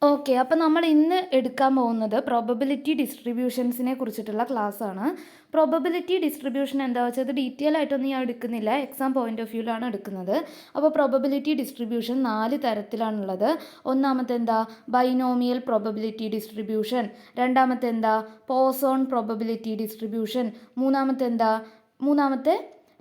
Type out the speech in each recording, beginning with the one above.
Okay. അപ്പോൾ നമ്മൾ ഇന്ന് എടുക്കാൻ പോകുന്നത് പ്രോബബിലിറ്റി ഡിസ്ട്രിബ്യൂഷൻസിനെ കുറിച്ചിട്ടുള്ള ക്ലാസ്സാണ്. പ്രോബബിലിറ്റി ഡിസ്ട്രിബ്യൂഷൻ എന്താ വെച്ചാൽ അത് ഡീറ്റെയിൽ ആയിട്ടൊന്നും ഞാൻ എടുക്കുന്നില്ല. എക്സാം പോയിന്റ് ഓഫ് വ്യൂവിലാണ് എടുക്കുന്നത്. അപ്പോൾ പ്രോബബിലിറ്റി ഡിസ്ട്രിബ്യൂഷൻ 4 തരത്തിലാണുള്ളത്. ഒന്നാമത്തെ എന്താ ബൈനോമിയൽ പ്രോബബിലിറ്റി ഡിസ്ട്രിബ്യൂഷൻ. രണ്ടാമത്തെ എന്താ പോസോൺ പ്രോബബിലിറ്റി ഡിസ്ട്രിബ്യൂഷൻ. മൂന്നാമത്തെ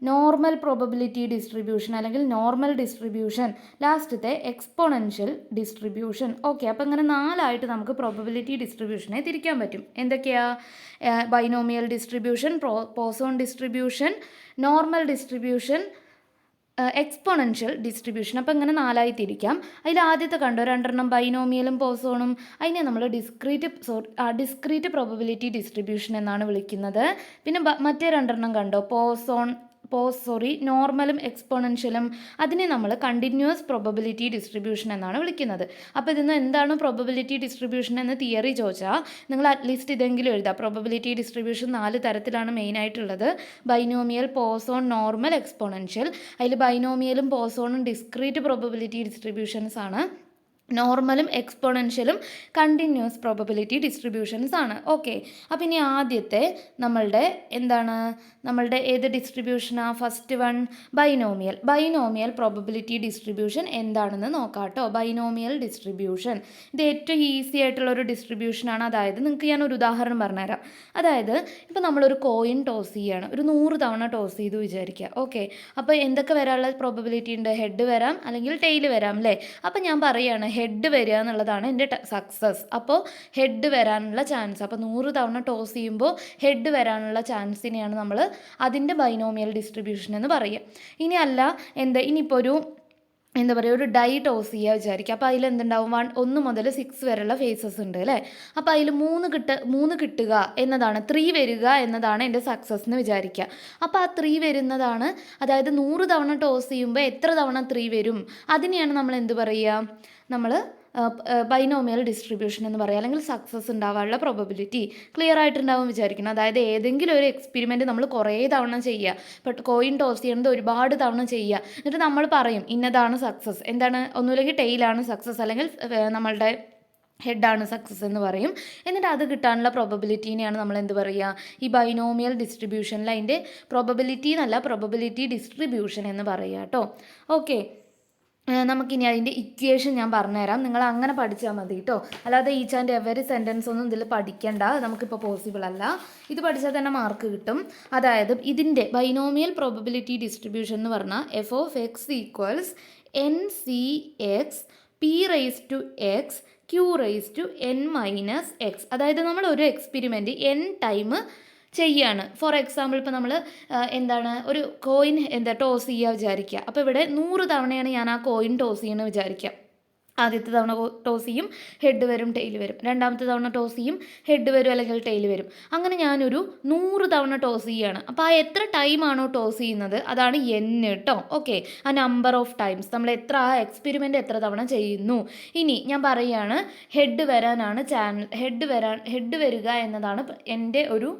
നോർമൽ പ്രോബബിലിറ്റി ഡിസ്ട്രിബ്യൂഷൻ അല്ലെങ്കിൽ നോർമൽ ഡിസ്ട്രിബ്യൂഷൻ. ലാസ്റ്റത്തെ എക്സ്പോണൻഷ്യൽ ഡിസ്ട്രിബ്യൂഷൻ. ഓക്കെ, അപ്പോൾ ഇങ്ങനെ 4ആയിട്ട് നമുക്ക് പ്രോബബിലിറ്റി ഡിസ്ട്രിബ്യൂഷനെ തിരിക്കാൻ പറ്റും. എന്തൊക്കെയാ? Binomial distribution, Poisson distribution, normal distribution, exponential distribution. അപ്പോൾ ഇങ്ങനെ 4ആയി തിരിക്കാം. അതിൽ ആദ്യത്തെ കണ്ടോ, 2 ബൈനോമിയലും പോസോണും. അതിനെ നമ്മൾ ഡിസ്ക്രീറ്റ് പ്രോബബിലിറ്റി ഡിസ്ട്രിബ്യൂഷൻ എന്നാണ് വിളിക്കുന്നത്. പിന്നെ മറ്റേ 2 കണ്ടോ, നോർമലും എക്സ്പോണൻഷ്യലും. അതിനെ നമ്മൾ കണ്ടിന്യൂസ് പ്രോബബിലിറ്റി ഡിസ്ട്രിബ്യൂഷൻ എന്നാണ് വിളിക്കുന്നത്. അപ്പോൾ ഇതിന്ന് എന്താണ് പ്രോബബിലിറ്റി ഡിസ്ട്രിബ്യൂഷൻ എന്ന് തിയറി ചോദിച്ചാൽ നിങ്ങൾ അറ്റ്ലീസ്റ്റ് ഇതെങ്കിലും എഴുതാം. പ്രോബബിലിറ്റി ഡിസ്ട്രിബ്യൂഷൻ 4 തരത്തിലാണ് മെയിനായിട്ടുള്ളത്: ബൈനോമിയൽ, പോസോൺ, നോർമൽ, എക്സ്പോണൻഷ്യൽ. അതിൽ ബൈനോമിയലും പോസോണും ഡിസ്ക്രീറ്റ് പ്രോബബിലിറ്റി ഡിസ്ട്രിബ്യൂഷൻസ് ആണ്. നോർമലും എക്സ്പോണൻഷ്യലും കണ്ടിന്യൂസ് പ്രോബബിലിറ്റി ഡിസ്ട്രിബ്യൂഷൻസ് ആണ്. ഓക്കെ, അപ്പോൾ ഇനി ആദ്യത്തെ നമ്മളുടെ ഏത് ഡിസ്ട്രിബ്യൂഷനാണ്? First one binomial probability distribution എന്താണെന്ന് നോക്കാം കേട്ടോ. ബൈനോമിയൽ ഡിസ്ട്രിബ്യൂഷൻ ഇത് ഏറ്റവും ഈസി ആയിട്ടുള്ളൊരു ഡിസ്ട്രിബ്യൂഷനാണ്. അതായത് നിങ്ങൾക്ക് ഞാനൊരു ഉദാഹരണം പറഞ്ഞുതരാം. അതായത് ഇപ്പോൾ നമ്മളൊരു കോയിൻ ടോസ് ചെയ്യുകയാണ്, ഒരു 100 തവണ ടോസ് ചെയ്തു വിചാരിക്കുക. ഓക്കെ, അപ്പോൾ എന്തൊക്കെ വരാനുള്ള പ്രോബബിലിറ്റി ഉണ്ട്? ഹെഡ് വരാം, അല്ലെങ്കിൽ ടെയിൽ വരാം അല്ലേ? അപ്പോൾ ഞാൻ പറയുകയാണ് ഹെഡ് വരിക എന്നുള്ളതാണ് എൻ്റെ സക്സസ്. അപ്പോൾ ഹെഡ് വരാനുള്ള ചാൻസ്, അപ്പോൾ 100 തവണ ടോസ് ചെയ്യുമ്പോൾ ഹെഡ് വരാനുള്ള ചാൻസിനെയാണ് നമ്മൾ അതിൻ്റെ ബൈനോമിയൽ ഡിസ്ട്രിബ്യൂഷൻ എന്ന് പറയുക. ഇനി അല്ല ഇനിയിപ്പോൾ ഒരു ഡൈ ടോസ് ചെയ്യുക വിചാരിക്കുക. അപ്പോൾ അതിൽ എന്തുണ്ടാവും? 1 മുതൽ 6 വരെയുള്ള ഫേസസ് ഉണ്ട് അല്ലേ? അപ്പോൾ അതിൽ 3 കിട്ടുക എന്നതാണ്, 3 വരിക എന്നതാണ് എൻ്റെ സക്സസ് എന്ന് വിചാരിക്കുക. അപ്പോൾ ആ 3 വരുന്നതാണ്, അതായത് 100 തവണ ടോസ് ചെയ്യുമ്പോൾ എത്ര തവണ 3 വരും, അതിനെയാണ് നമ്മൾ എന്ത് പറയുക? നമ്മൾ ബൈനോമിയൽ ഡിസ്ട്രിബ്യൂഷൻ എന്ന് പറയുക, അല്ലെങ്കിൽ സക്സസ് ഉണ്ടാവാനുള്ള പ്രോബബിലിറ്റി. ക്ലിയർ ആയിട്ടുണ്ടാവും വിചാരിക്കണം. അതായത് ഏതെങ്കിലും ഒരു എക്സ്പെരിമെൻറ്റ് നമ്മൾ കുറേ തവണ ചെയ്യുക. ഇപ്പോൾ കോയിൻ ടോസ് ചെയ്യുന്നത് ഒരുപാട് തവണ ചെയ്യുക, എന്നിട്ട് നമ്മൾ പറയും ഇന്നതാണ് സക്സസ്. എന്താണ്? ഒന്നുമില്ലെങ്കിൽ ടെയിലാണ് സക്സസ്, അല്ലെങ്കിൽ നമ്മളുടെ ഹെഡാണ് സക്സസ് എന്ന് പറയും. എന്നിട്ട് അത് കിട്ടാനുള്ള പ്രോബബിലിറ്റീനെയാണ് നമ്മൾ എന്ത് പറയുക? ഈ ബൈനോമിയൽ ഡിസ്ട്രിബ്യൂഷനിൽ അതിൻ്റെ പ്രോബബിലിറ്റി എന്നല്ല, പ്രോബബിലിറ്റി ഡിസ്ട്രിബ്യൂഷൻ എന്ന് പറയുക കേട്ടോ. ഓക്കെ, നമുക്കിനി അതിൻ്റെ ഇക്വേഷൻ ഞാൻ പറഞ്ഞുതരാം. നിങ്ങൾ അങ്ങനെ പഠിച്ചാൽ മതി കേട്ടോ. അല്ലാതെ ഈച്ച് ആൻഡ് എവറി സെൻറ്റൻസ് ഒന്നും ഇതിൽ പഠിക്കേണ്ട, നമുക്കിപ്പോൾ പോസിബിൾ അല്ല. ഇത് പഠിച്ചാൽ തന്നെ മാർക്ക് കിട്ടും. അതായത് ഇതിൻ്റെ ബൈനോമിയൽ പ്രോബബിലിറ്റി ഡിസ്ട്രിബ്യൂഷൻ എന്ന് പറഞ്ഞാൽ f(x) = NCX P(x) Q(n-x). അതായത് നമ്മൾ ഒരു എക്സ്പെരിമെൻറ്റ് n ടൈം ചെയ്യാണ്. ഫോർ എക്സാമ്പിൾ ഇപ്പോൾ നമ്മൾ ഒരു കോയിൻ ടോസ് ചെയ്യുക വിചാരിക്കുക. അപ്പോൾ ഇവിടെ 100 തവണയാണ് ഞാൻ ആ കോയിൻ ടോസ് ചെയ്യുന്നത് വിചാരിക്കുക. ആദ്യത്തെ തവണ ടോസ് ചെയ്യും, ഹെഡ് വരും, ടെയിൽ വരും. രണ്ടാമത്തെ തവണ ടോസ് ചെയ്യും, ഹെഡ് വരും അല്ലെങ്കിൽ ടെയിൽ വരും. അങ്ങനെ ഞാനൊരു 100 തവണ ടോസ് ചെയ്യുകയാണ്. അപ്പോൾ ആ എത്ര ടൈമാണോ ടോസ് ചെയ്യുന്നത് അതാണ് n കേട്ടോ. ഓക്കെ, ആ നമ്പർ ഓഫ് ടൈംസ് നമ്മൾ ആ എക്സ്പെരിമെൻ്റ് എത്ര തവണ ചെയ്യുന്നു. ഇനി ഞാൻ പറയുകയാണ് ഹെഡ് വരാനാണ് ഹെഡ് വരിക എന്നതാണ് എൻ്റെ ഒരു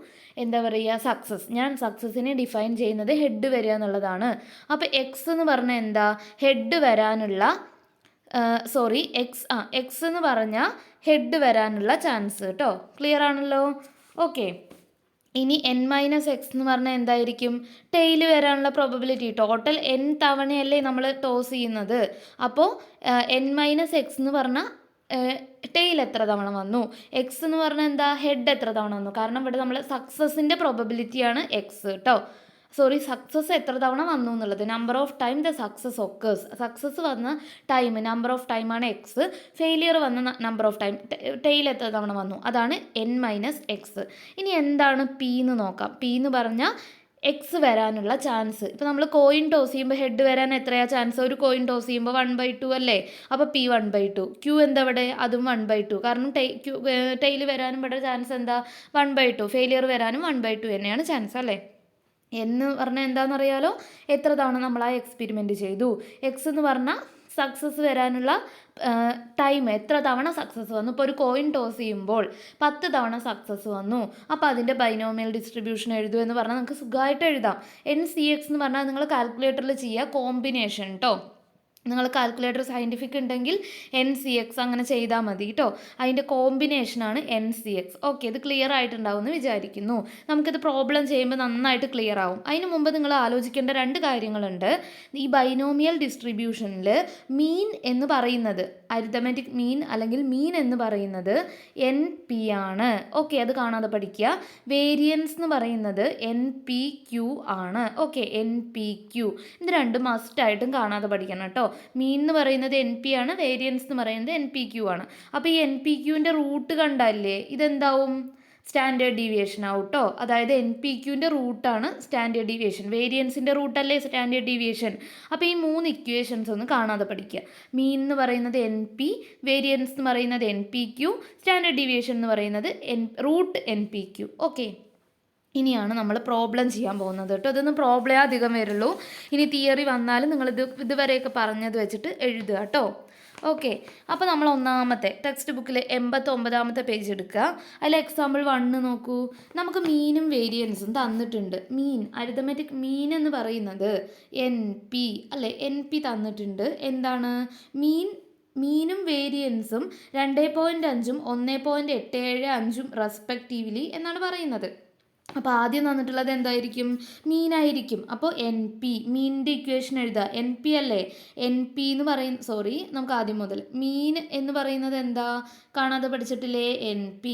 സക്സസ്. ഞാൻ സക്സസ്സിനെ ഡിഫൈൻ ചെയ്യുന്നത് ഹെഡ് വരിക എന്നുള്ളതാണ്. അപ്പോൾ എക്സ് എന്ന് പറഞ്ഞാൽ എന്താ? ഹെഡ് വരാനുള്ള എക്സ് എന്ന് പറഞ്ഞാൽ ഹെഡ് വരാനുള്ള ചാൻസ് കേട്ടോ. ക്ലിയർ ആണല്ലോ? ഓക്കെ, ഇനി n-x എന്ന് പറഞ്ഞാൽ എന്തായിരിക്കും? ടെയിൽ വരാനുള്ള പ്രോബബിലിറ്റി. ടോട്ടൽ n തവണയല്ലേ നമ്മൾ ടോസ് ചെയ്യുന്നത്. അപ്പോൾ n-x എന്ന് പറഞ്ഞാൽ ടെയിൽ എത്ര തവണ വന്നു, എക്സ് എന്ന് പറഞ്ഞാൽ എന്താ? ഹെഡ് എത്ര തവണ വന്നു. കാരണം ഇവിടെ നമ്മൾ സക്സസിൻ്റെ പ്രോബബിലിറ്റിയാണ് എക്സ് കേട്ടോ. സക്സസ് എത്ര തവണ വന്നു എന്നുള്ളത്, number of time the success occurs. Success വന്ന ടൈം, നമ്പർ ഓഫ് ടൈമാണ് എക്സ്. ഫെയിലിയർ വന്ന നമ്പർ ഓഫ് ടൈം, ടെയിൽ എത്ര തവണ വന്നു, അതാണ് n-x. ഇനി എന്താണ് പി എന്ന് നോക്കാം. പി എന്ന് പറഞ്ഞാൽ എക്സ് വരാനുള്ള ചാൻസ്. ഇപ്പോൾ നമ്മൾ കോയിൻ ടോസ് ചെയ്യുമ്പോൾ ഹെഡ് വരാൻ എത്രയാണ് ചാൻസ്? ഒരു കോയിൻ ടോസ് ചെയ്യുമ്പോൾ 1/2 അല്ലേ? അപ്പോൾ പി 1/2. ക്യൂ എന്താ ഇവിടെ? അതും 1/2. കാരണം ടെയിൽ വരാനും ഇവിടെ ചാൻസ് എന്താ? 1/2. ഫെയിലിയർ വരാനും 1/2 തന്നെയാണ് ചാൻസ് അല്ലേ? എന്ന് പറഞ്ഞാൽ എന്താണെന്നറിയാലോ? എത്ര തവണ നമ്മൾ ആ എക്സ്പെരിമെൻറ്റ് ചെയ്തു. എക്സ് എന്ന് പറഞ്ഞാൽ സക്സസ് വരാനുള്ള ടൈം, എത്ര തവണ സക്സസ് വന്നു. ഇപ്പോൾ ഒരു കോയിൻ ടോസ് ചെയ്യുമ്പോൾ 10 തവണ സക്സസ് വന്നു. അപ്പോൾ അതിൻ്റെ ബൈനോമിയൽ ഡിസ്ട്രിബ്യൂഷൻ എഴുതൂ എന്ന് പറഞ്ഞാൽ നമുക്ക് സുഖമായിട്ട് എഴുതാം. NCX എന്ന് പറഞ്ഞാൽ നിങ്ങൾ കാൽക്കുലേറ്ററിൽ ചെയ്യുക, കോമ്പിനേഷൻ കേട്ടോ. നിങ്ങൾ കാൽക്കുലേറ്റർ സയൻറ്റിഫിക് ഉണ്ടെങ്കിൽ NCX അങ്ങനെ ചെയ്താൽ മതി കേട്ടോ. അതിൻ്റെ കോമ്പിനേഷനാണ് NCX. ഓക്കെ, ഇത് ക്ലിയർ ആയിട്ടുണ്ടാവും എന്ന് വിചാരിക്കുന്നു. നമുക്കിത് പ്രോബ്ലം ചെയ്യുമ്പോൾ നന്നായിട്ട് ക്ലിയർ ആവും. അതിന് മുമ്പ് നിങ്ങൾ ആലോചിക്കേണ്ട രണ്ട് കാര്യങ്ങളുണ്ട്. ഈ ബൈനോമിയൽ ഡിസ്ട്രിബ്യൂഷനിൽ മീൻ എന്ന് പറയുന്നത്, അരിത്തമെറ്റിക് മീൻ അല്ലെങ്കിൽ മീൻ എന്ന് പറയുന്നത് NP ആണ്. ഓക്കെ, അത് കാണാതെ പഠിക്കുക. വേരിയൻസ് എന്ന് പറയുന്നത് NPQ ആണ്. Okay, NPQ. ഇത് രണ്ടും മസ്റ്റായിട്ടും കാണാതെ പഠിക്കണം കേട്ടോ. മീൻ എന്ന് പറയുന്നത് NP ആണ്, വേരിയൻസ് എന്ന് പറയുന്നത് NPQ ആണ്. അപ്പോൾ ഈ NPQൻ്റെ റൂട്ട് കണ്ടല്ലേ, ഇതെന്താവും? സ്റ്റാൻഡേർഡ് ഡീവിയേഷൻ ആവും കേട്ടോ. അതായത് NPQൻ്റെ റൂട്ടാണ് സ്റ്റാൻഡേർഡ് ഡീവിയേഷൻ, വേരിയൻസിൻ്റെ റൂട്ടല്ലേ സ്റ്റാൻഡേർഡ് ഡീവിയേഷൻ. അപ്പോൾ ഈ 3 ഇക്വേഷൻസ് ഒന്ന് കാണാതെ പഠിക്കുക. മീൻ എന്ന് പറയുന്നത് NP, വേരിയൻസ് എന്ന് പറയുന്നത് NPQ, സ്റ്റാൻഡേർഡ് ഡീവിയേഷൻ എന്ന് പറയുന്നത് റൂട്ട് NPQ. ഓക്കെ, ഇനിയാണ് നമ്മൾ പ്രോബ്ലം ചെയ്യാൻ പോകുന്നത് കേട്ടോ. ഇതൊന്നും പ്രോബ്ലമേ അധികം വരുള്ളൂ. ഇനി തിയറി വന്നാലും നിങ്ങളിത് ഇതുവരെയൊക്കെ പറഞ്ഞത് വെച്ചിട്ട് എഴുതുക കേട്ടോ. ഓക്കെ, അപ്പോൾ നമ്മൾ ഒന്നാമത്തെ ടെക്സ്റ്റ് ബുക്കിൽ 89ാമത്തെ പേജ് എടുക്കുക. അതിൽ എക്സാമ്പിൾ 1 നോക്കൂ. നമുക്ക് മീനും വേരിയൻസും തന്നിട്ടുണ്ട്. മീൻ, അരിത്തമെറ്റിക് മീൻ എന്ന് പറയുന്നത് NP അല്ലേ, NP തന്നിട്ടുണ്ട്. എന്താണ് മീനും വേരിയൻസും 2.5ഉം 1.875ഉം റെസ്പെക്റ്റീവ്ലി എന്നാണ് പറയുന്നത്. അപ്പോൾ ആദ്യം തന്നിട്ടുള്ളത് എന്തായിരിക്കും? മീനായിരിക്കും. അപ്പോൾ NP, മീനിൻ്റെ ഇക്വേഷൻ എഴുതുക. NP അല്ലേ, NP എന്ന് നമുക്ക് ആദ്യം മുതൽ മീൻ എന്ന് പറയുന്നത് എന്താ കാണാതെ പഠിച്ചിട്ടില്ലേ? NP.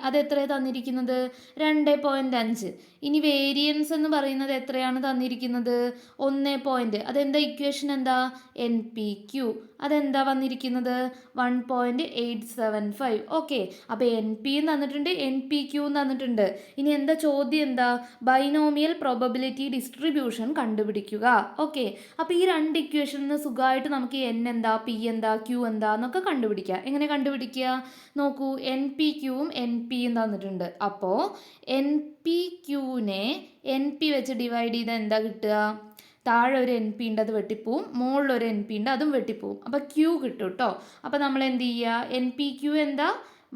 അതെത്രയാണ് തന്നിരിക്കുന്നത്? 2.5. ഇനി വേരിയൻസ് എന്ന് പറയുന്നത് എത്രയാണ് തന്നിരിക്കുന്നത്? 1. അതെന്താ ഇക്വേഷൻ എന്താ? NPQ. അതെന്താ വന്നിരിക്കുന്നത്? 1.875. ഓക്കെ, അപ്പോൾ NPയും തന്നിട്ടുണ്ട്, NPQയും തന്നിട്ടുണ്ട്. ഇനി എന്താ ചോദ്യം? എന്താ? ബൈനോമിയൽ പ്രോബബിലിറ്റി ഡിസ്ട്രിബ്യൂഷൻ കണ്ടുപിടിക്കുക. ഓക്കെ, അപ്പോൾ ഈ 2 ഇക്വേഷനിൽ സുഖമായിട്ട് നമുക്ക് N എന്താ, P എന്താ, Q എന്താ എന്നൊക്കെ കണ്ടുപിടിക്കുക. എങ്ങനെ കണ്ടുപിടിക്കുക? നോക്കൂ, NPQവും NPയും തന്നിട്ടുണ്ട്. അപ്പോൾ NPQനെ NP വെച്ച് ഡിവൈഡ് ചെയ്താൽ എന്താ കിട്ടുക? താഴെ ഒരു NP ഉണ്ട്, അത് വെട്ടിപ്പോവും. മുകളിൽ ഒരു NP ഉണ്ട്, അതും വെട്ടിപ്പോവും. അപ്പോൾ Q കിട്ടും കേട്ടോ. അപ്പോൾ നമ്മൾ എന്ത് ചെയ്യുക? NPQ എന്താ?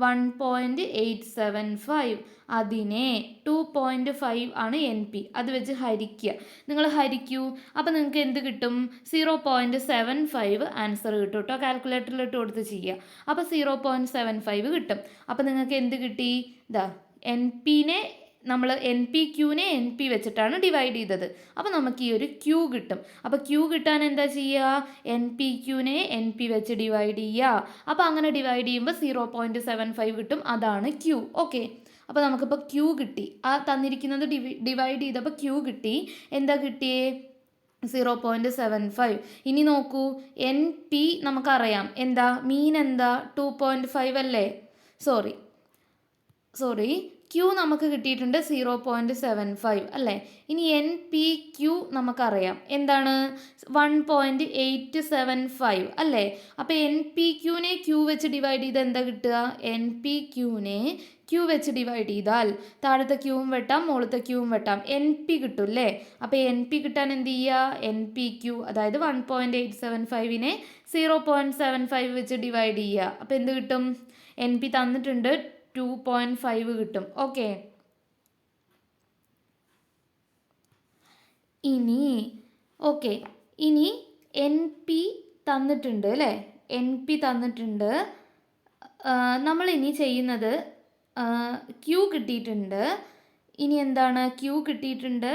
1.875. അതിനെ 2.5 ആണ് NP, അത് വെച്ച് ഹരിക്കുക. നിങ്ങൾ ഹരിക്കൂ. അപ്പോൾ നിങ്ങൾക്ക് എന്ത് കിട്ടും? 0.75 ആൻസർ കിട്ടും കേട്ടോ. കാൽക്കുലേറ്ററിൽ ഇട്ട് കൊടുത്ത് ചെയ്യുക. അപ്പോൾ 0.75 കിട്ടും. അപ്പോൾ നിങ്ങൾക്ക് എന്ത് കിട്ടി? ഇതാ NPQനെ NP വെച്ചിട്ടാണ് ഡിവൈഡ് ചെയ്തത്. അപ്പോൾ നമുക്ക് ഈ ഒരു Q കിട്ടും. അപ്പോൾ Q കിട്ടാൻ എന്താ ചെയ്യുക? NPQനെ NP വെച്ച് ഡിവൈഡ് ചെയ്യുക. അപ്പോൾ അങ്ങനെ ഡിവൈഡ് ചെയ്യുമ്പോൾ 0.75 കിട്ടും. അതാണ് Q. ഓക്കെ, അപ്പോൾ നമുക്കിപ്പോൾ Q കിട്ടി. ആ തന്നിരിക്കുന്നത് ഡിവൈഡ് ചെയ്തപ്പോൾ Q കിട്ടി. എന്താ കിട്ടിയേ? 0.75. ഇനി നോക്കൂ, NP നമുക്കറിയാം എന്താ? മീൻ എന്താ? 2.5 അല്ലേ? സോറി Q നമുക്ക് കിട്ടിയിട്ടുണ്ട് 0.75 അല്ലേ? ഇനി NPQ നമുക്കറിയാം എന്താണ്? 1.875 അല്ലേ? അപ്പോൾ NPQനെ Q വെച്ച് ഡിവൈഡ് ചെയ്താൽ എന്താ കിട്ടുക? NPQനെ Q വെച്ച് ഡിവൈഡ് ചെയ്താൽ താഴത്തെ Qവും വെട്ടാം, മുകളിലത്തെ Qവും വെട്ടാം, NP കിട്ടും അല്ലേ? അപ്പോൾ NP കിട്ടാൻ എന്ത് ചെയ്യുക? NPQ, അതായത് 1.875നെ 0.75 വെച്ച് ഡിവൈഡ് ചെയ്യുക. അപ്പോൾ എന്ത് കിട്ടും? NP തന്നിട്ടുണ്ട് 2.5 കിട്ടും. ഓക്കെ, ഇനി NP തന്നിട്ടുണ്ട് അല്ലേ? NP തന്നിട്ടുണ്ട്. നമ്മൾ ഇനി ചെയ്യുന്നത് Q കിട്ടിയിട്ടുണ്ട്. ഇനി എന്താണ്? Q കിട്ടിയിട്ടുണ്ട്.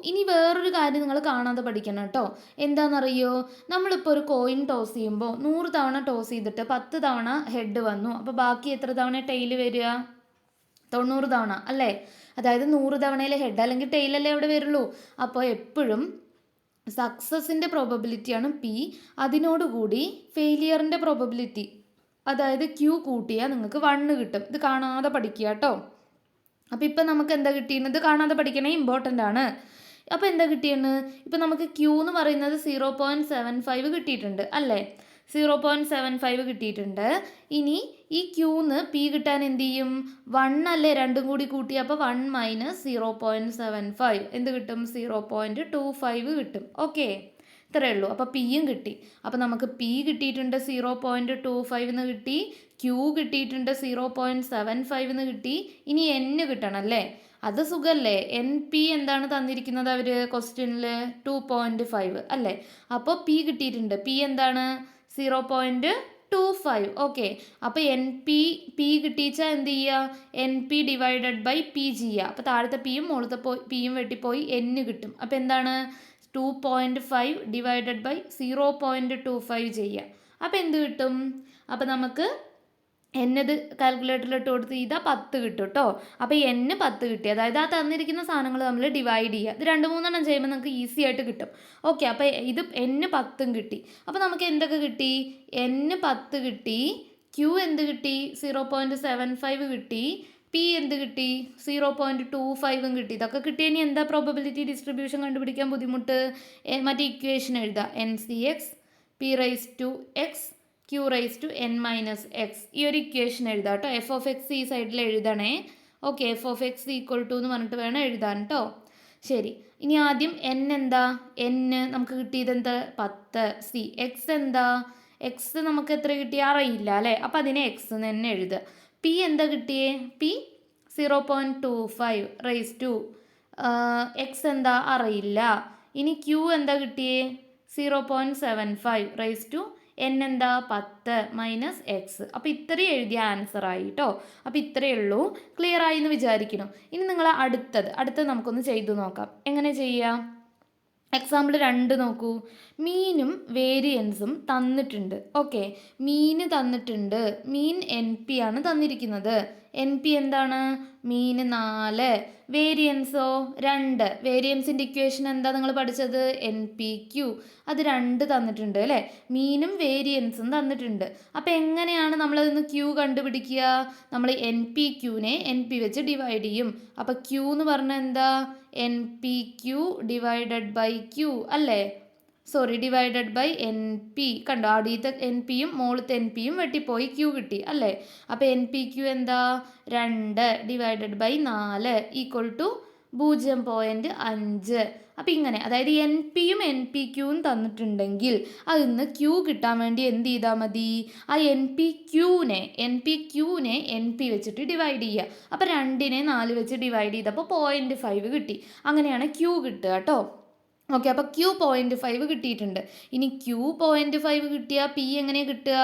ഇനി വേറൊരു കാര്യം നിങ്ങൾ കാണാതെ പഠിക്കണം കേട്ടോ. എന്താണെന്നറിയോ? നമ്മളിപ്പോൾ ഒരു കോയിൻ ടോസ് ചെയ്യുമ്പോൾ 100 തവണ ടോസ് ചെയ്തിട്ട് 10 തവണ ഹെഡ് വന്നു. അപ്പോൾ ബാക്കി എത്ര തവണ ടെയിൽ വരിക? 90 തവണ അല്ലേ? അതായത് 100 തവണയിലെ ഹെഡ് അല്ലെങ്കിൽ ടെയിലല്ലേ അവിടെ വരുള്ളൂ. അപ്പോൾ എപ്പോഴും സക്സസിൻ്റെ പ്രോബബിലിറ്റിയാണ് P. അതിനോടുകൂടി ഫെയിലിയറിൻ്റെ പ്രോബബിലിറ്റി, അതായത് Q കൂട്ടിയാൽ നിങ്ങൾക്ക് 1 കിട്ടും. ഇത് കാണാതെ പഠിക്കുക കേട്ടോ. അപ്പോൾ ഇപ്പം നമുക്ക് എന്താ കിട്ടിയത്? കാണാതെ പഠിക്കണേ, ഇമ്പോർട്ടൻ്റ് ആണ്. അപ്പോൾ എന്താ കിട്ടിയെന്ന്? ഇപ്പം നമുക്ക് Q എന്ന് പറയുന്നത് 0.75 കിട്ടിയിട്ടുണ്ട് അല്ലേ? 0.75 കിട്ടിയിട്ടുണ്ട്. ഇനി ഈ Qന്ന് P കിട്ടാൻ എന്ത് ചെയ്യും? 1 അല്ലേ? രണ്ടും കൂടി കൂട്ടിയപ്പോൾ 1 മൈനസ് 0.75 എന്ത് കിട്ടും? 0.25 കിട്ടും. ഓക്കെ, ഇത്രയേ ഉള്ളൂ. അപ്പോൾ Pയും കിട്ടി. അപ്പോൾ നമുക്ക് P കിട്ടിയിട്ടുണ്ട് 0.25 എന്ന് കിട്ടി, Q കിട്ടിയിട്ടുണ്ട് 0.75 എന്ന് കിട്ടി. ഇനി N കിട്ടണം അല്ലേ? അത് സുഖല്ലേ. എൻ പി എന്താണ് തന്നിരിക്കുന്നത് അവർ ക്വസ്റ്റ്യനിൽ 2.5 അല്ലേ. അപ്പോൾ പി കിട്ടിയിട്ടുണ്ട്. പി എന്താണ് 0.25. ഓക്കെ. അപ്പോൾ എൻ പി കിട്ടിച്ചാൽ എന്ത് ചെയ്യുക, N P divided by P ചെയ്യുക. അപ്പോൾ താഴത്തെ പിയും മുകളിലത്തെ പിയും വെട്ടിപ്പോയി എൻ കിട്ടും. അപ്പോൾ എന്താണ് 2.5 ഡിവൈഡഡ് ബൈ 0.25 ചെയ്യുക. അപ്പോൾ എന്ത് കിട്ടും? അപ്പോൾ നമുക്ക് എന്നത് കാൽക്കുലേറ്ററിലിട്ട് കൊടുത്ത് ചെയ്താൽ 10 കിട്ടും കേട്ടോ. അപ്പോൾ എന്ന് 10 കിട്ടി. അതായത് ആ തന്നിരിക്കുന്ന സാധനങ്ങൾ നമ്മൾ ഡിവൈഡ് ചെയ്യുക. ഇത് 2-3 ചെയ്യുമ്പോൾ നമുക്ക് ഈസി ആയിട്ട് കിട്ടും. ഓക്കെ. അപ്പോൾ ഇത് എന്ന് 10 കിട്ടി. അപ്പോൾ നമുക്ക് എന്തൊക്കെ കിട്ടി? എന്ന് 10 കിട്ടി, ക്യൂ എന്ത് കിട്ടി? 0.75 കിട്ടി, പി എന്ത് കിട്ടി? 0.25 കിട്ടി. ഇതൊക്കെ കിട്ടിയതിന് എന്താ പ്രോബബിലിറ്റി ഡിസ്ട്രിബ്യൂഷൻ കണ്ടുപിടിക്കാൻ ബുദ്ധിമുട്ട്? മറ്റേ ഇക്വേഷൻ എഴുതുക. N C X P raise to X Q raise to N minus X. ഈ ഒരു ഇക്വേഷൻ എഴുതാം കേട്ടോ. എഫ് ഓഫ് എക്സ് ഈ സൈഡിൽ എഴുതണേ. Okay. F of X equal to എന്ന് പറഞ്ഞിട്ട് വേണം എഴുതാൻ കേട്ടോ. ശരി. ഇനി ആദ്യം എൻ എന്താ? എൻ നമുക്ക് കിട്ടിയത് എന്താ? 10. സി എക്സ് എന്താ? എക്സ് നമുക്ക് എത്ര കിട്ടി? അറിയില്ല അല്ലേ. അപ്പോൾ അതിനെ എക്സ് എന്ന് തന്നെ എഴുതുക. പി എന്താ കിട്ടിയേ? പി 0.25 റൈസ് ടു എക്സ് എന്താ? അറിയില്ല. ഇനി ക്യൂ എന്താ കിട്ടിയേ? 0.75 റൈസ് ടു എൻ എന്താ? 10 മൈനസ് എക്സ്. അപ്പോൾ ഇത്രയും എഴുതിയ ആൻസർ ആയി കേട്ടോ. അപ്പോൾ ഇത്രയേ ഉള്ളൂ. ക്ലിയർ ആയി എന്ന് വിചാരിക്കുന്നു. ഇനി നിങ്ങൾ അടുത്തത് നമുക്കൊന്ന് ചെയ്തു നോക്കാം. എങ്ങനെ ചെയ്യാം? എക്സാമ്പിൾ 2 നോക്കൂ. മീനും വേരിയൻസും തന്നിട്ടുണ്ട്. ഓക്കെ. മീന് തന്നിട്ടുണ്ട്. മീൻ എൻ പി ആണ് തന്നിരിക്കുന്നത്. എൻ പി എന്താണ്? മീൻ 4, വേരിയൻസോ 2. വേരിയൻസിൻ്റെ ഇക്വേഷൻ എന്താ നിങ്ങൾ പഠിച്ചത്? N P Q. അത് 2 തന്നിട്ടുണ്ട് അല്ലേ. മീനും വേരിയൻസും തന്നിട്ടുണ്ട്. അപ്പോൾ എങ്ങനെയാണ് നമ്മളതിന്ന് ക്യൂ കണ്ടുപിടിക്കുക? നമ്മൾ എൻ പി ക്യൂനെ എൻ പി വെച്ച് ഡിവൈഡ് ചെയ്യും. അപ്പോൾ ക്യൂ എന്ന് പറഞ്ഞാൽ എന്താ? N P Q divided by Q അല്ലേ. Sorry, divided by N P. കണ്ടോ, ആദ്യത്തെ എൻ പിയും മുകളിലത്തെ എൻ പിയും വെട്ടിപ്പോയി ക്യൂ കിട്ടി അല്ലേ. അപ്പോൾ എൻ പി ക്യൂ എന്താ? 2 ഡിവൈഡഡ് ബൈ 4 ഈക്വൽ ടു 0.5. അപ്പോൾ ഇങ്ങനെ, അതായത് എൻ പിയും എൻ പി ക്യൂവും തന്നിട്ടുണ്ടെങ്കിൽ അതിന്ന് ക്യൂ കിട്ടാൻ വേണ്ടി എന്ത് ചെയ്താൽ മതി? ആ എൻ പി ക്യൂനെ എൻ പി വെച്ചിട്ട് ഡിവൈഡ് ചെയ്യുക. അപ്പോൾ 2നെ 4 വെച്ച് ഡിവൈഡ് ചെയ്തപ്പോൾ 0.5 കിട്ടി. അങ്ങനെയാണ് ക്യൂ കിട്ടുക കേട്ടോ. ഓക്കെ. അപ്പോൾ ക്യൂ 0.5 കിട്ടിയിട്ടുണ്ട്. ഇനി ക്യൂ 0.5 കിട്ടിയാൽ പി എങ്ങനെ കിട്ടുക?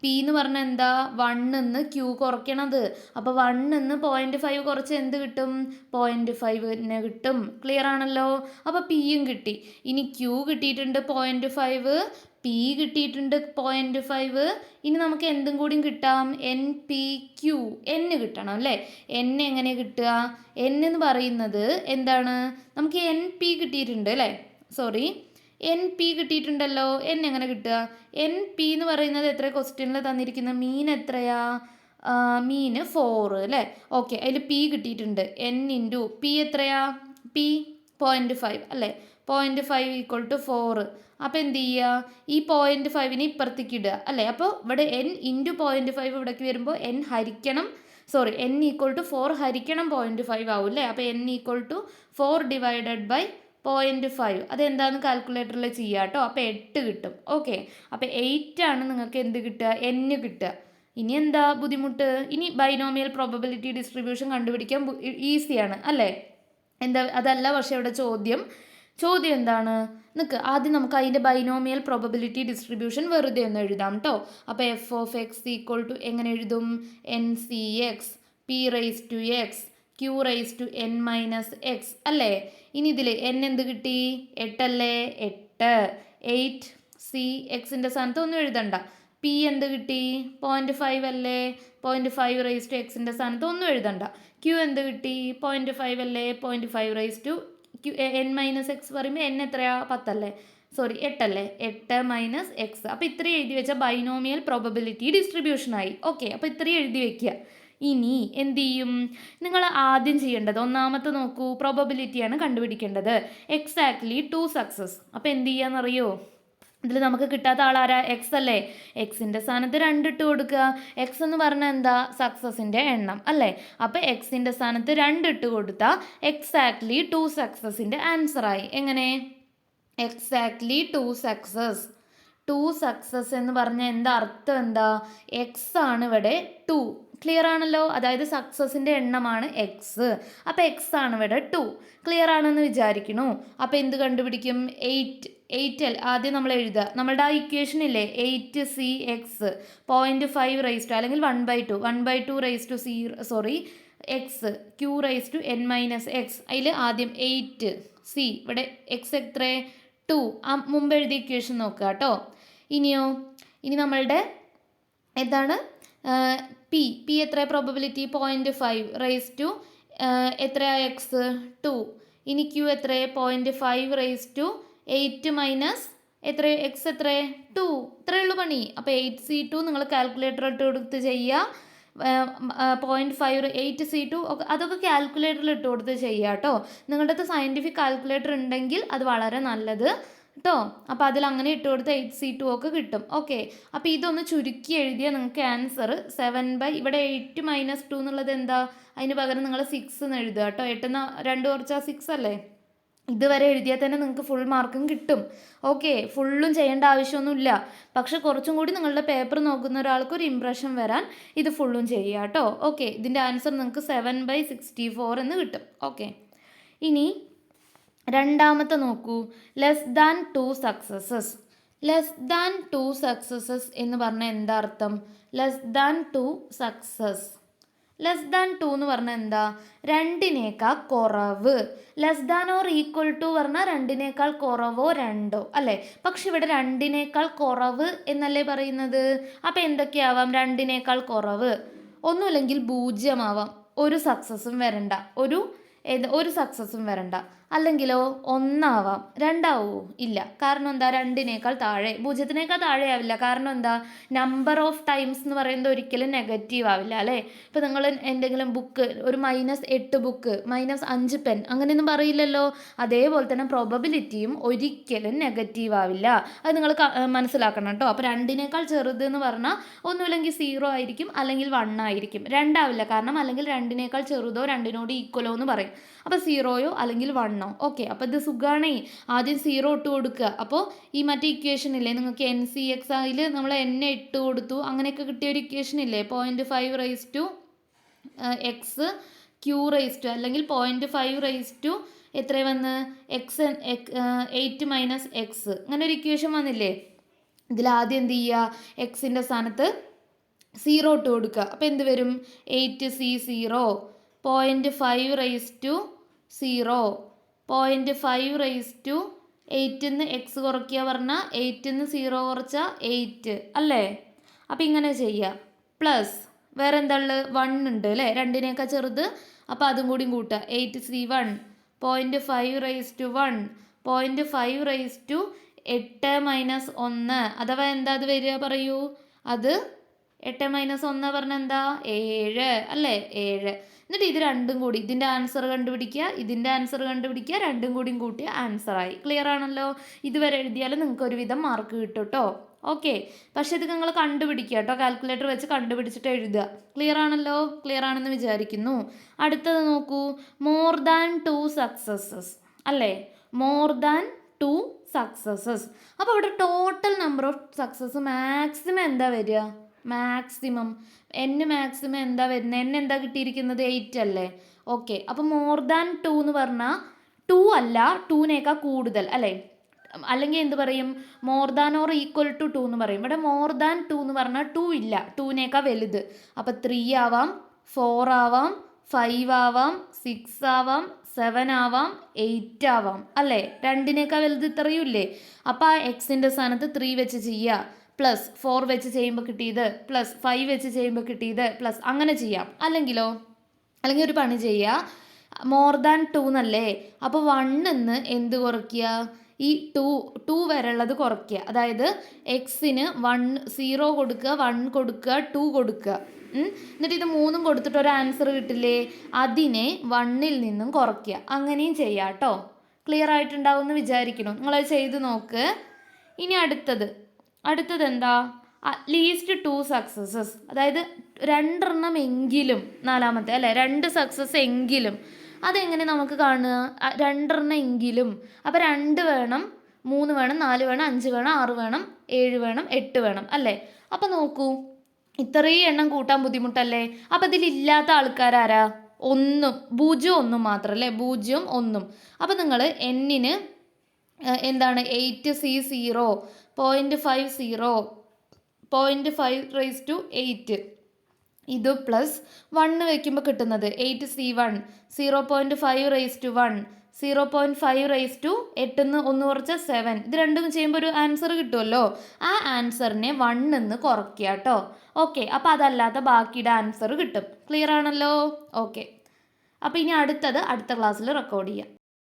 പി എന്ന് പറഞ്ഞാൽ എന്താ? 1 ക്യൂ കുറയ്ക്കണത്. അപ്പോൾ 1 0.5 കുറച്ച് എന്ത് കിട്ടും? 0.5 കിട്ടും. ക്ലിയർ ആണല്ലോ. അപ്പോൾ പിയും കിട്ടി. ഇനി ക്യൂ കിട്ടിയിട്ടുണ്ട് 0.5, പി കിട്ടിയിട്ടുണ്ട് 0.5. ഇനി നമുക്ക് എന്തും കൂടിയും കിട്ടാം? എൻ പി ക്യൂ എൻ കിട്ടണം അല്ലേ. എൻ എങ്ങനെ കിട്ടുക? എൻ എന്ന് പറയുന്നത് എന്താണ്? നമുക്ക് എൻ പി കിട്ടിയിട്ടുണ്ട് അല്ലേ. സോറി, എൻ പി കിട്ടിയിട്ടുണ്ടല്ലോ. എൻ എങ്ങനെ കിട്ടുക? എൻ പി എന്ന് പറയുന്നത് എത്ര ക്വസ്റ്റ്യനിൽ തന്നിരിക്കുന്ന? മീൻ എത്രയാ? മീന് 4 അല്ലേ. ഓക്കെ. അതിൽ പി കിട്ടിയിട്ടുണ്ട്. എൻ ഇൻറ്റു പി എത്രയാ? പി 0.5 അല്ലേ. 0.5 ഈക്വൽ ടു 4. അപ്പോൾ എന്ത് ചെയ്യുക? ഈ 0.5നെ ഇപ്പുറത്തേക്ക് ഇടുക അല്ലേ. അപ്പോൾ ഇവിടെ എൻ ഇൻറ്റു 0.5 ഇവിടേക്ക് വരുമ്പോൾ എൻ ഹരിക്കണം, സോറി, എൻ ഈക്വൽ ടു 4 ഹരിക്കണം 0.5 ആവും അല്ലേ. അപ്പോൾ N equal to 4 divided by 0.5. അതെന്താണെന്ന് കാൽക്കുലേറ്ററിൽ ചെയ്യുക കേട്ടോ. അപ്പോൾ 8 കിട്ടും. ഓക്കെ. അപ്പോൾ 8 ആണ് നിങ്ങൾക്ക് എന്ത് കിട്ടുക? എൻ കിട്ടുക. ഇനി എന്താ ബുദ്ധിമുട്ട്? ഇനി ബൈനോമിയൽ പ്രോബബിലിറ്റി ഡിസ്ട്രിബ്യൂഷൻ കണ്ടുപിടിക്കാൻ ഈസിയാണ് അല്ലേ. എന്താ അതല്ല പക്ഷേ ഇവിടെ ചോദ്യം എന്താണ്? ആദ്യം നമുക്ക് അതിൻ്റെ ബൈനോമിയൽ പ്രോബബിലിറ്റി ഡിസ്ട്രിബ്യൂഷൻ വെറുതെ ഒന്ന് എഴുതാം കേട്ടോ. അപ്പോൾ F of X equal to എങ്ങനെ എഴുതും? N C X P raise to X Q raise to N minus X അല്ലേ. ഇനി ഇതിൽ എൻ എന്ത് കിട്ടി? 8 അല്ലേ. 8 സി എക്സിൻ്റെ സ്ഥാനത്ത് ഒന്നും എഴുതണ്ട. പി എന്ത് കിട്ടി? 0.5 അല്ലേ. 0.5 റൈസ് ടു എക്സിൻ്റെ സ്ഥാനത്ത് ഒന്നും എഴുതണ്ട. ക്യൂ എന്ത് കിട്ടി? 0.5 അല്ലേ. 0.5 raise to N minus X പറയുമ്പോൾ എൻ എത്രയാ? 10 അല്ലേ. സോറി, 8 അല്ലേ. 8 മൈനസ് എക്സ്. അപ്പോൾ ഇത്രയും എഴുതി വെച്ചാൽ ബൈനോമിയൽ പ്രോബബിലിറ്റി ഡിസ്ട്രിബ്യൂഷനായി. ഓക്കെ. അപ്പോൾ ഇത്രയും എഴുതി വെക്കുക. ഇനി എന്ത് ചെയ്യും? നിങ്ങൾ ആദ്യം ചെയ്യേണ്ടത് ഒന്നാമത്തെ നോക്കൂ, പ്രോബബിലിറ്റിയാണ് കണ്ടുപിടിക്കേണ്ടത്. Exactly 2 success. അപ്പോൾ എന്ത് ചെയ്യാന്നറിയോ? ഇതിൽ നമുക്ക് കിട്ടാത്ത ആളാരാ? എക്സ് അല്ലേ. എക്സിൻ്റെ സ്ഥാനത്ത് 2 ഇട്ട് കൊടുക്കുക. എക്സ് എന്ന് പറഞ്ഞാൽ എന്താ? സക്സസിൻ്റെ എണ്ണം അല്ലേ. അപ്പോൾ എക്സിൻ്റെ സ്ഥാനത്ത് 2 ഇട്ട് കൊടുത്താൽ എക്സാക്ട്ലി 2 സക്സസിൻ്റെ ആൻസറായി. എങ്ങനെ? Exactly 2 success. ടു സക്സസ് എന്ന് പറഞ്ഞാൽ എന്താ അർത്ഥം എന്താ? എക്സ് ആണ് ഇവിടെ 2. ക്ലിയർ ആണല്ലോ? അതായത് സക്സസിൻ്റെ എണ്ണമാണ് എക്സ്. അപ്പോൾ എക്സ് ആണ് ഇവിടെ 2. ക്ലിയർ ആണെന്ന് വിചാരിക്കണു. അപ്പോൾ എന്ത് കണ്ടുപിടിക്കും? 8 ആദ്യം നമ്മൾ എഴുതുക. നമ്മളുടെ ആ ഇക്വേഷൻ ഇല്ലേ 8cx 0.5 റൈസ് ടു അല്ലെങ്കിൽ 1/2 raise to X Q raise to n minus X. അതിൽ ആദ്യം 8c ഇവിടെ എക്സ് എത്ര 2. ആ മുമ്പ് എഴുതിയ ഇക്വേഷൻ നോക്കുക കേട്ടോ. ഇനി നമ്മളുടെ എന്താണ് പി എത്ര പ്രോബബിലിറ്റി 0.5 റൈസ് ടു എത്ര എക്സ് 2. ഇനി ക്യൂ എത്ര 0.5 റൈസ് ടു 8 മൈനസ് എത്ര എക്സ് എത്ര 2. ഇത്രയേ ഉള്ളൂ പണി. അപ്പോൾ 8c2 നിങ്ങൾ കാൽക്കുലേറ്റർ ഇട്ട് കൊടുത്ത് ചെയ്യുക. 0.5 8c2 അതൊക്കെ കാൽക്കുലേറ്ററിൽ ഇട്ട് കൊടുത്ത് ചെയ്യുക കേട്ടോ. നിങ്ങളുടെ അടുത്ത് സയൻറ്റിഫിക് കാൽക്കുലേറ്റർ ഉണ്ടെങ്കിൽ അത് വളരെ നല്ലത് കേട്ടോ. അപ്പോൾ അതിൽ അങ്ങനെ ഇട്ട് കൊടുത്ത് 8c2 ഒക്കെ കിട്ടും. ഓക്കെ, അപ്പോൾ ഇതൊന്ന് ചുരുക്കി എഴുതിയാൽ നിങ്ങൾക്ക് ആൻസർ 7 ഇവിടെ 8 മൈനസ് 2 എന്നുള്ളത് എന്താ? അതിന് പകരം നിങ്ങൾ 6 എന്ന് എഴുതുക കേട്ടോ. 8 2 കുറച്ചാൽ 6 അല്ലേ? ഇതുവരെ എഴുതിയാൽ തന്നെ നിങ്ങൾക്ക് ഫുൾ മാർക്കും കിട്ടും. ഓക്കെ, ഫുള്ളും ചെയ്യേണ്ട ആവശ്യമൊന്നുമില്ല. പക്ഷെ കുറച്ചും കൂടി നിങ്ങളുടെ പേപ്പർ നോക്കുന്ന ഒരാൾക്ക് ഒരു ഇംപ്രഷൻ വരാൻ ഇത് ഫുള്ളും ചെയ്യുക കേട്ടോ. ഓക്കെ, ഇതിൻ്റെ ആൻസർ നിങ്ങൾക്ക് 7/64 എന്ന് കിട്ടും. ഓക്കെ, ഇനി രണ്ടാമത്തെ നോക്കൂ. Less than 2 successes. Less than 2 successes എന്ന് പറഞ്ഞാൽ എന്താ അർത്ഥം? Less than 2 success. Less than 2 എന്ന് പറഞ്ഞാൽ എന്താ? 2നേക്കാൾ കുറവ്. Less than or equal to പറഞ്ഞാൽ 2നേക്കാൾ കുറവോ 2ഓ അല്ലേ? പക്ഷെ ഇവിടെ 2നേക്കാൾ കുറവ് എന്നല്ലേ പറയുന്നത്. അപ്പോൾ എന്തൊക്കെയാവാം? 2നേക്കാൾ കുറവ് ഒന്നുമില്ലെങ്കിൽ 0 ആവാം. ഒരു സക്സസും വരണ്ട. ഒരു സക്സസും വരണ്ട. അല്ലെങ്കിലോ 1 ആവാം. 2 ആവുമോ? ഇല്ല. കാരണം എന്താ? 2നേക്കാൾ താഴെ. 0നേക്കാൾ താഴെ ആവില്ല. കാരണം എന്താ? നമ്പർ ഓഫ് ടൈംസ് എന്ന് പറയുന്നത് ഒരിക്കലും നെഗറ്റീവ് ആവില്ല അല്ലേ? ഇപ്പോൾ നിങ്ങൾ എന്തെങ്കിലും ബുക്ക് ഒരു -8 ബുക്ക് -5 പെൻ അങ്ങനെയൊന്നും പറയില്ലല്ലോ. അതേപോലെ തന്നെ പ്രോബബിലിറ്റിയും ഒരിക്കലും നെഗറ്റീവ് ആവില്ല. അത് നിങ്ങൾ മനസ്സിലാക്കണം കേട്ടോ. അപ്പോൾ 2നേക്കാൾ ചെറുത് എന്ന് പറഞ്ഞാൽ ഒന്നുമില്ലെങ്കിൽ 0 ആയിരിക്കും, അല്ലെങ്കിൽ 1 ആയിരിക്കും. 2 ആവില്ല. കാരണം അല്ലെങ്കിൽ 2നേക്കാൾ ചെറുതോ 2നോട് ഈക്വലോ എന്ന് പറയും. അപ്പോൾ 0യോ അല്ലെങ്കിൽ 1. ഓക്കെ, അപ്പോൾ ഇത് സുഖമാണേ. ആദ്യം 0 ഇട്ട് കൊടുക്കുക. അപ്പോൾ ഈ മറ്റേ ഇക്വേഷൻ ഇല്ലേ നിങ്ങൾക്ക് NCX അതിൽ നമ്മൾ n ഇട്ട് കൊടുത്തു അങ്ങനെയൊക്കെ കിട്ടിയ ഒരു ഇക്വേഷൻ ഇല്ലേ 0.5 raise to X Q raise to അല്ലെങ്കിൽ 0.5 റൈസ് ടു എത്ര വന്ന് എക്സ് 8 മൈനസ് എക്സ് അങ്ങനെ ഒരു ഇക്വേഷൻ വന്നില്ലേ. ഇതിലാദ്യം എന്ത് ചെയ്യുക? എക്സിൻ്റെ സ്ഥാനത്ത് 0 ഇട്ട് കൊടുക്കുക. അപ്പോൾ എന്ത് വരും? 8c0 0.5 raise to 0 0.5 raise to 8ന്ന് എക്സ് കുറയ്ക്കുക പറഞ്ഞാൽ 8ന്ന് 0 കുറച്ചാൽ 8 അല്ലേ? അപ്പോൾ ഇങ്ങനെ ചെയ്യുക. പ്ലസ് വേറെ എന്താ ഉള്ളത്? 1 ഉണ്ട് അല്ലേ? 2നേക്കാൾ ചെറുത്. അപ്പോൾ അതും കൂടി കൂട്ടുക. 8c1 0.5 raise to 1 0.5 raise to 8 minus 1 അഥവാ എന്താ അത് വരിക പറയൂ? അത് 8 മൈനസ് 1 പറഞ്ഞാൽ എന്താ? 7 അല്ലേ? 7. എന്നിട്ട് ഇത് രണ്ടും കൂടി ഇതിൻ്റെ ആൻസർ കണ്ടുപിടിക്കുക, ഇതിൻ്റെ ആൻസർ കണ്ടുപിടിക്കുക, രണ്ടും കൂടിയും കൂട്ടിയ ആൻസറായി. ക്ലിയർ ആണല്ലോ? ഇതുവരെ എഴുതിയാൽ നിങ്ങൾക്ക് ഒരുവിധം മാർക്ക് കിട്ടും കേട്ടോ. ഓക്കെ, പക്ഷേ ഇത് നിങ്ങൾ കണ്ടുപിടിക്കുക കേട്ടോ. കാൽക്കുലേറ്റർ വെച്ച് കണ്ടുപിടിച്ചിട്ട് എഴുതുക. ക്ലിയർ ആണല്ലോ? ക്ലിയർ ആണെന്ന് വിചാരിക്കുന്നു. അടുത്തത് നോക്കൂ. മോർ ദാൻ 2 സക്സസസ് അല്ലേ? More than 2 successes. അപ്പോൾ ഇവിടെ total number of success maximum എന്താ വരിക? മാക്സിമം മാക്സിമം എന്താ വരുന്നത്? എന്താ കിട്ടിയിരിക്കുന്നത്? 8 അല്ലേ? ഓക്കെ, അപ്പോൾ മോർ ദാൻ 2 എന്ന് പറഞ്ഞാൽ 2 അല്ല 2നേക്കാൾ കൂടുതൽ അല്ലേ? അല്ലെങ്കിൽ എന്ത് പറയും? More than or equal to 2 എന്ന് പറയും. ഇവിടെ മോർ ദാൻ 2 എന്ന് പറഞ്ഞാൽ 2 ഇല്ല, 2നേക്കാൾ വലുത്. അപ്പോൾ 3 ആവാം, 4 ആവാം, 5 ആവാം, 6 ആവാം, 7 ആവാം, 8 ആവാം അല്ലേ? 2നേക്കാൾ വലുത് ഇത്രയും ഇല്ലേ? അപ്പോൾ ആ എക്സിൻ്റെ സ്ഥാനത്ത് 3 വെച്ച് ചെയ്യുക. പ്ലസ് 4 വെച്ച് ചെയ്യുമ്പോൾ കിട്ടിയത്, പ്ലസ് 5 വെച്ച് ചെയ്യുമ്പോൾ കിട്ടിയത്, പ്ലസ് അങ്ങനെ ചെയ്യാം. അല്ലെങ്കിൽ ഒരു പണി ചെയ്യുക. മോർ ദാൻ 2 എന്നല്ലേ? അപ്പോൾ 1ന്ന് എന്ത് കുറയ്ക്കുക? ഈ 2 വരെ ഉള്ളത് കുറയ്ക്കുക. അതായത് എക്സിന് 0 കൊടുക്കുക, 1 കൊടുക്കുക, 2 കൊടുക്കുക. എന്നിട്ട് ഇത് 3ഉം കൊടുത്തിട്ട് ഒരു ആൻസർ കിട്ടില്ലേ? അതിനെ 1ൽ നിന്നും കുറയ്ക്കുക. അങ്ങനെയും ചെയ്യാം കേട്ടോ. ക്ലിയർ ആയിട്ടുണ്ടാവും എന്ന് വിചാരിക്കണം. നിങ്ങളത് ചെയ്ത് നോക്ക്. ഇനി അടുത്തത് എന്താ? At least 2 successes. അതായത് 2 എങ്കിലും, നാലാമത്തെ അല്ലേ? 2 സക്സസ് എങ്കിലും. അതെങ്ങനെ നമുക്ക് കാണുക? 2 എങ്കിലും. അപ്പോൾ 2 വേണം, 3 വേണം, 4 വേണം, 5 വേണം, 6 വേണം, 7 വേണം, 8 വേണം അല്ലേ? അപ്പം നോക്കൂ, ഇത്രയും എണ്ണം കൂട്ടാൻ ബുദ്ധിമുട്ടല്ലേ? അപ്പം ഇതിലില്ലാത്ത ആൾക്കാരാരാ? 1, 0, 1 മാത്രം അല്ലേ? 0, 1. അപ്പം നിങ്ങൾ എന്നിന് എന്താണ് 8C0, 0.50, 0.5 ഇത് പ്ലസ് 1 വയ്ക്കുമ്പോൾ കിട്ടുന്നത് 8C1, 0.5 0.5 8 1 കുറച്ച് 7. ഇത് രണ്ടും ചെയ്യുമ്പോൾ ഒരു ആൻസർ കിട്ടുമല്ലോ. ആ ആൻസറിനെ 1 എന്ന് കുറയ്ക്കുക കേട്ടോ. ഓക്കെ, അപ്പോൾ അതല്ലാത്ത ബാക്കിയുടെ ആൻസർ കിട്ടും. ക്ലിയർ ആണല്ലോ? ഓക്കെ, അപ്പോൾ ഇനി അടുത്ത ക്ലാസ്സിൽ റെക്കോർഡ് ചെയ്യാം.